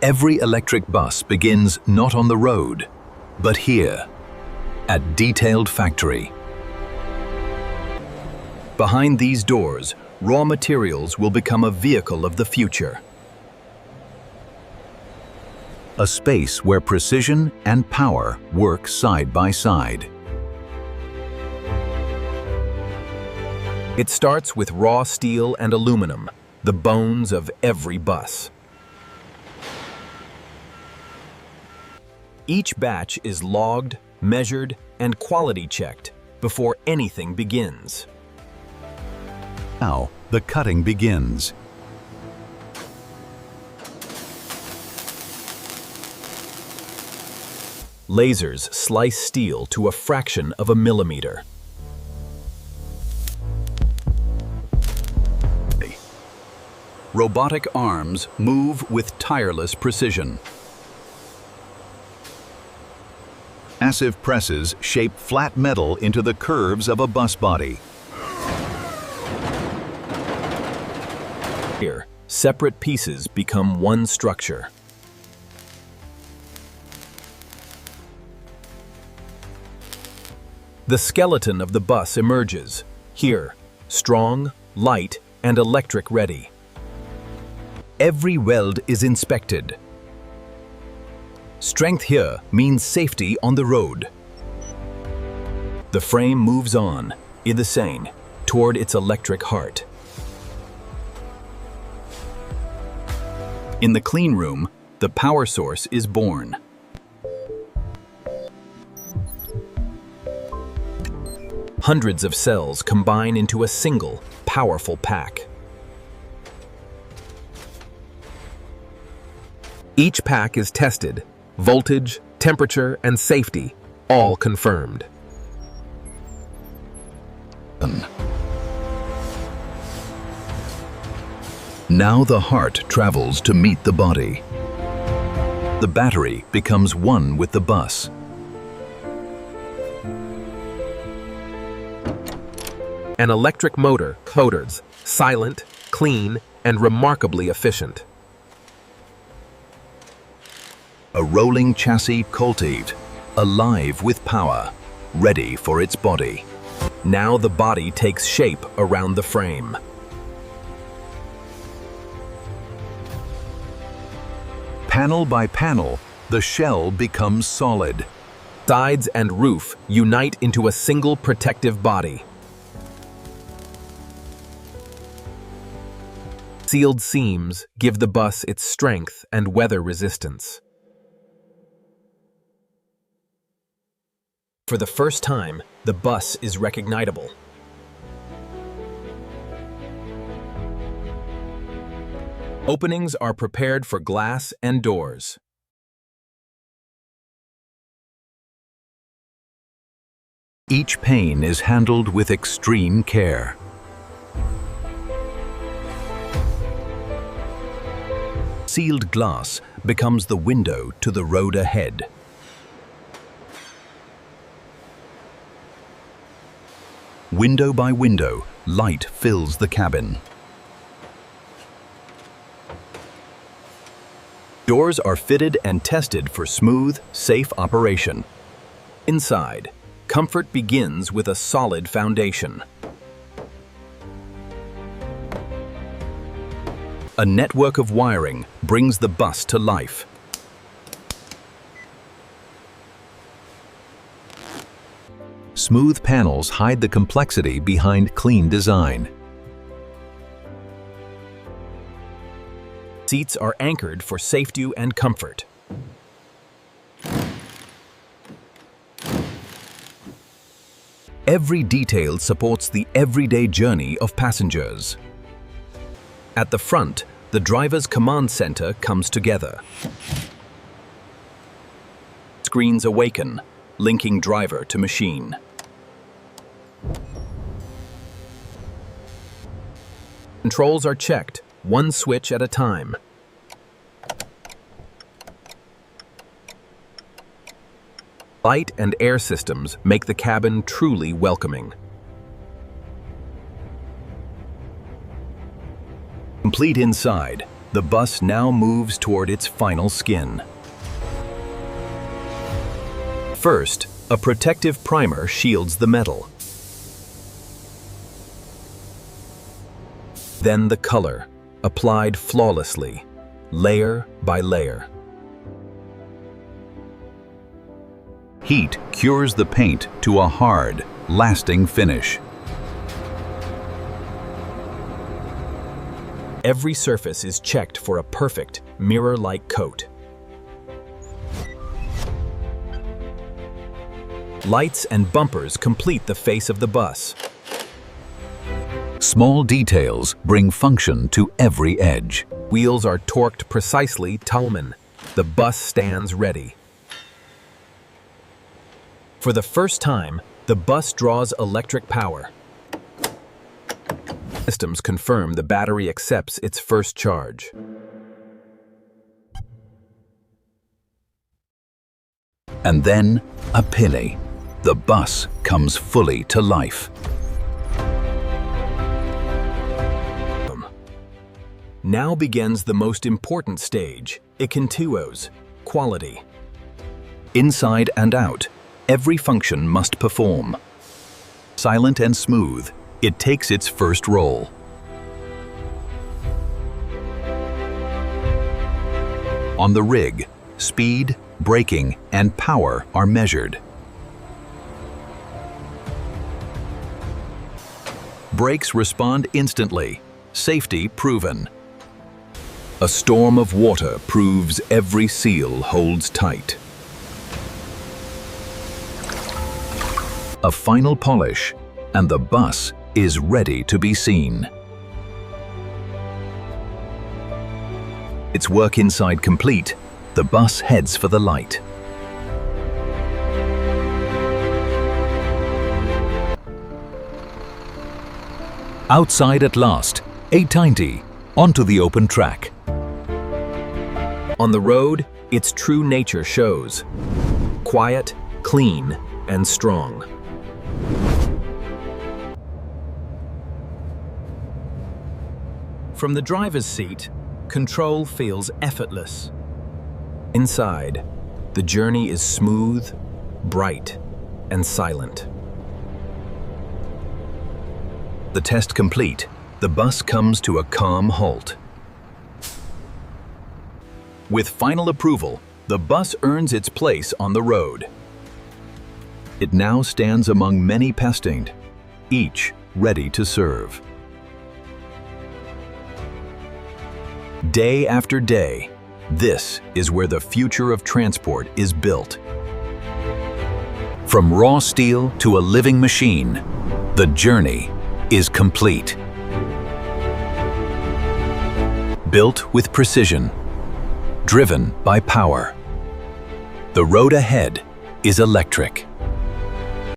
Every electric bus begins not on the road, but here, at Detailed Factory. Behind these doors, raw materials will become a vehicle of the future. A space where precision and power work side by side. It starts with raw steel and aluminum, the bones of every bus. Each batch is logged, measured, and quality checked before anything begins. Now, the cutting begins. Lasers slice steel to a fraction of a millimeter. Robotic arms move with tireless precision. Massive presses shape flat metal into the curves of a bus body. Here, separate pieces become one structure. The skeleton of the bus emerges, here, strong, light, and electric ready. Every weld is inspected. Strength here means safety on the road. The frame moves on, in the same, toward its electric heart. In the clean room, the power source is born. Hundreds of cells combine into a single, powerful pack. Each pack is tested, voltage, temperature, and safety, all confirmed. Now the heart travels to meet the body. The battery becomes one with the bus. An electric motor coders, silent, clean, and remarkably efficient. A rolling chassis cultivate, alive with power, ready for its body. Now the body takes shape around the frame. Panel by panel, the shell becomes solid. Sides and roof unite into a single protective body. Sealed seams give the bus its strength and weather resistance. For the first time, the bus is recognizable. Openings are prepared for glass and doors. Each pane is handled with extreme care. Sealed glass becomes the window to the road ahead. Window by window, light fills the cabin. Doors are fitted and tested for smooth, safe operation. Inside, comfort begins with a solid foundation. A network of wiring brings the bus to life. Smooth panels hide the complexity behind clean design. Seats are anchored for safety and comfort. Every detail supports the everyday journey of passengers. At the front, the driver's command center comes together. Screens awaken, linking driver to machine. Controls are checked, one switch at a time. Light and air systems make the cabin truly welcoming. Complete inside, the bus now moves toward its final skin. First, a protective primer shields the metal. Then the color, applied flawlessly, layer by layer. Heat cures the paint to a hard, lasting finish. Every surface is checked for a perfect, mirror-like coat. Lights and bumpers complete the face of the bus. Small details bring function to every edge. Wheels are torqued precisely. Tallman. The bus stands ready. For the first time, the bus draws electric power. Systems confirm the battery accepts its first charge. And then, a pinny. The bus comes fully to life. Now begins the most important stage, ikintuos, quality. Inside and out, every function must perform. Silent and smooth, it takes its first roll. On the rig, speed, braking, and power are measured. Brakes respond instantly, safety proven. A storm of water proves every seal holds tight. A final polish, and the bus is ready to be seen. Its work inside complete, the bus heads for the light. Outside at last, 890, onto the open track. On the road, its true nature shows. Quiet, clean, and strong. From the driver's seat, control feels effortless. Inside, the journey is smooth, bright, and silent. The test complete, the bus comes to a calm halt. With final approval, the bus earns its place on the road. It now stands among many pestinged, each ready to serve. Day after day, this is where the future of transport is built. From raw steel to a living machine, the journey is complete. Built with precision, driven by power. The road ahead is electric.